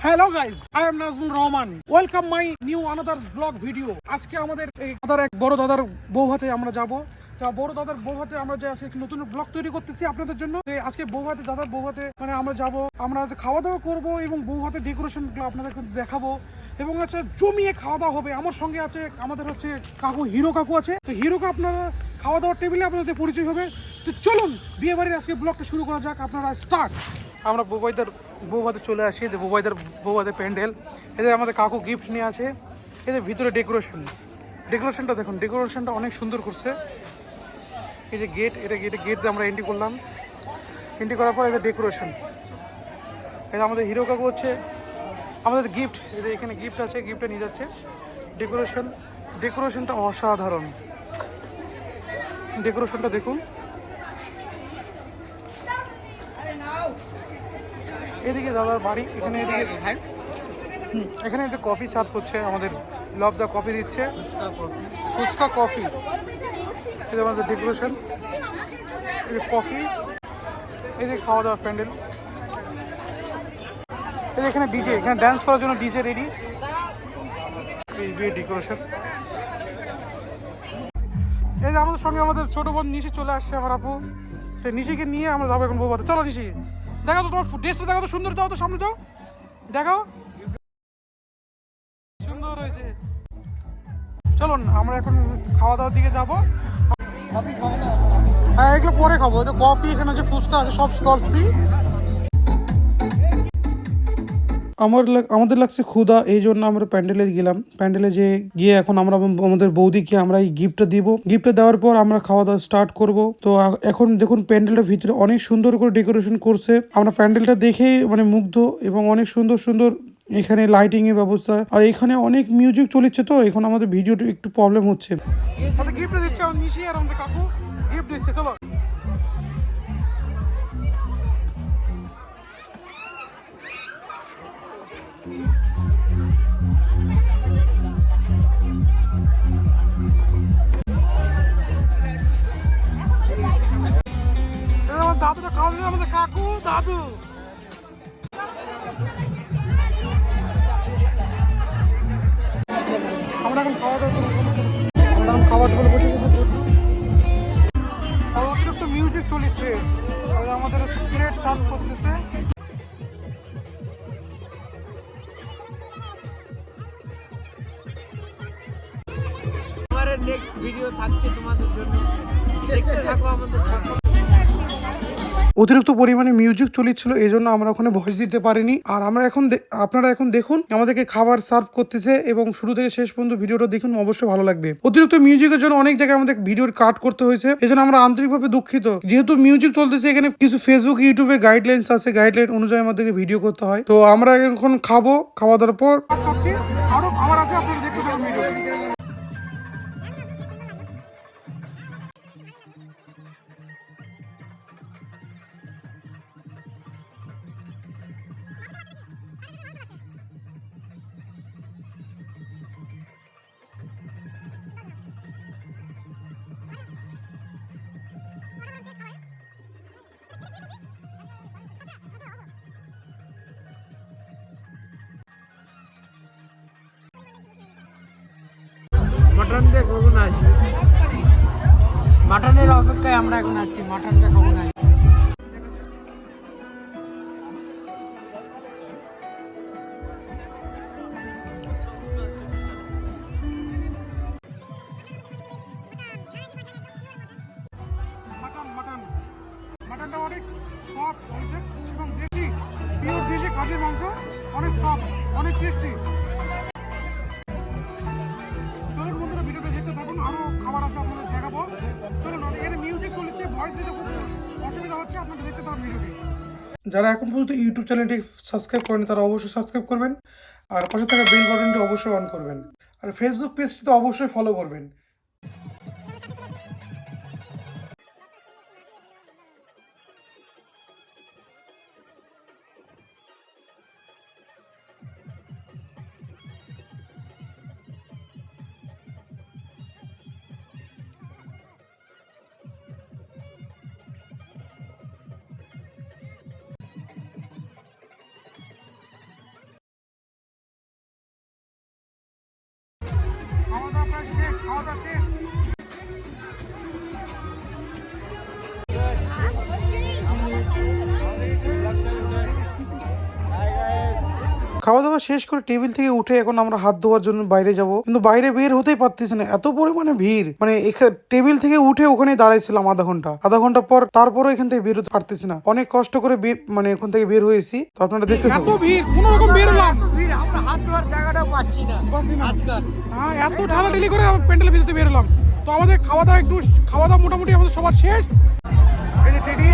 Hello guys, I am Nazmul Rahman. Welcome my new another blog video. আজকে আমাদের এক বড় দাদার বৌভাতে আমরা যাব। তো বড় দাদার বৌভাতে আমরা যে আজকে একটি নতুন ব্লগ তৈরি করতেছি আপনাদের জন্য। আজকে বৌভাতে দাদার বৌভাতে মানে আমরা যাব, আমরা খাওয়া দাওয়া করবো এবং বৌভাতে ডেকোরেশনগুলো আপনাদেরকে দেখাবো এবং আছে জমিয়ে খাওয়া দাওয়া হবে। আমার সঙ্গে আছে আমাদের হচ্ছে কাকু, হিরো কাকু আছে। তো হিরোকে আপনারা খাওয়া দাওয়ার টেবিলে আপনাদের পরিচয় হবে। তো চলুন বিয়ে বাড়ির আজকে ব্লগটা শুরু করা যাক। আপনারা স্টার্ট। আমরা বৌভাতে চলে আসি। যে বৌভাতের প্যান্ডেল, এদের আমাদের কাকু গিফট নিয়ে আছে। এদের ভিতরে ডেকোরেশনটা দেখুন, ডেকোরেশনটা অনেক সুন্দর করছে। এই যে গেট দিয়ে আমরা এন্ট্রি করলাম। এন্ট্রি করার পর এদের ডেকোরেশন, এটা আমাদের হিরো কাকু হচ্ছে আমাদের গিফট। এদের এখানে গিফট আছে, গিফটটা নিয়ে যাচ্ছে। ডেকোরেশনটা অসাধারণ। ডেকোরেশনটা দেখুন। এদিকে দাদার বাড়ি, এখানে যে কফি সার্ভ হচ্ছে, আমাদের লবদা কফি দিচ্ছে, ফুচকা কফি। এটা আমাদের ডেকোরেশন, এই যে কফি, এই যে খাওয়া দাওয়ার প্যান্ডেল। এই যে এখানে ডিজে, এখানে ডান্স করার জন্য ডিজে রেডি। এই বিয়ে ডেকোরেশন। এই যে আমাদের সঙ্গে আমাদের ছোটো বোন নিশি চলে আসছে, আমার আপু। সেই নিশিকে নিয়ে আমরা যাবো এখন বৌভাতে। চলো নিশি, দেখো তো তোমার ড্রেসটা, দেখো তো সুন্দর, যাও তো সামনে যাও, দেখাও সুন্দর হয়েছে। চলুন আমরা এখন খাওয়া দাওয়ার দিকে যাবো। হ্যাঁ, এগুলো পরে খাবো। তো কফি, এখানে যে ফুচকা আছে, সব স্টল ফ্রি। আমাদের লাগছে ক্ষুধা, এই জন্য আমরা প্যান্ডেলে গেলাম। প্যান্ডেলে গিয়ে এখন আমরা আমাদের বৌদিকে আমরা এই গিফটটা দিব। গিফটটা দেওয়ার পর আমরা খাওয়া দাওয়া স্টার্ট করব। তো এখন দেখুন প্যান্ডেলটার ভিতরে অনেক সুন্দর করে ডেকোরেশন করছে। আমরা প্যান্ডেলটা দেখে মানে মুগ্ধ, এবং অনেক সুন্দর সুন্দর এখানে লাইটিং এর ব্যবস্থা। আর এখানে অনেক মিউজিক চলেছে, তো এখন আমাদের ভিডিওটা একটু প্রবলেম হচ্ছে। গিফট দিচ্ছে নিশি আর আমাদের কাকু, গিফট দিচ্ছে। চলো দাদুটা খাওয়া দিচ্ছে, আমাদের কাকু দাদু। আমরা এখন খাওয়া দাওয়া করবো, বসে অতিরিক্ত মিউজিক চলেছে, আমাদের প্লেট সার্ভ করতেছে। নেক্সট ভিডিও থাকছে তোমাদের জন্য, দেখতে থাকো আমাদের। অতিরিক্ত পরিমাণে মিউজিক চলেছিল, এই জন্য আমরা ওখানে ভয়েস দিতে পারিনি। আর আমরা এখন আপনারা এখন দেখুন আমাদেরকে খাবার সার্ভ করতেছে, এবং শুরু থেকে শেষ পর্যন্ত ভিডিওটা দেখুন, অবশ্যই ভালো লাগবে। অতিরিক্ত মিউজিকের জন্য অনেক জায়গায় আমাদের ভিডিওর কাট করতে হয়েছে, এই জন্য আমরা আন্তরিকভাবে দুঃখিত। যেহেতু মিউজিক চলতেছে, এখানে কিছু ফেসবুক ইউটিউবে গাইডলাইন্স আছে, গাইডলাইন অনুযায়ী আমাদেরকে ভিডিও করতে হয়। তো আমরা এখন খাবো, খাওয়া দাওয়ার পর আরো খাবার আছে, আপনারা দেখতে থাকুন ভিডিও। মাটন দিয়ে কখন আসবে? মাটনের অপেক্ষায় আমরা এখন আছি, মাটনটা কখন আসবে? মাটনটা অনেক সফট হয়েছে এবং দেশি, পিওর দেশি খাসির মাংস, অনেক সফট, অনেক টেস্টি। চলুন বন্ধুরা, ভিডিওটা দেখতে থাকুন, আরও খাবার আছে আপনাদের দেখাবো। চলুন, এখানে মিউজিক চলেছে, ভয়েস দিতে খুব অসুবিধা হচ্ছে, আপনাদের দেখতে থাকুন ভিডিওটি। যারা এখন পর্যন্ত ইউটিউব চ্যানেলটি সাবস্ক্রাইব করেন, তারা অবশ্যই সাবস্ক্রাইব করবেন, আর পাশে থাকা বেল বাটনটি অবশ্যই অন করবেন, আর ফেসবুক পেজটি তো অবশ্যই ফলো করবেন। খাওয়া দাওয়া শেষ। খাওয়া দাওয়া শেষ করে টেবিল থেকে উঠে এখন আমরা হাত ধোয়ার জন্য বাইরে যাব, কিন্তু বাইরে বের হতেই পারতেছি না, এত পরিমাণে ভিড়। মানে টেবিল থেকে উঠে ওখানে দাঁড়াইছিলাম আধা ঘন্টা পর, তারপরও এখান থেকে বের হতে পারতেছি না। অনেক কষ্ট করে মানে এখান থেকে বের হয়েছি, তো আপনারা দেখতে এত ভিড়, কোনো রকম বের হলাম। আমরা হাত ধোয়ার জায়গাটাও পাচ্ছি না আজকাল। হ্যাঁ, এত ঠেলাঠেলি করে প্যান্ডেলের ভিতরে বের হলাম। তো আমাদের খাওয়া দাওয়া মোটামুটি আমাদের সবার শেষ। এই যে টেডি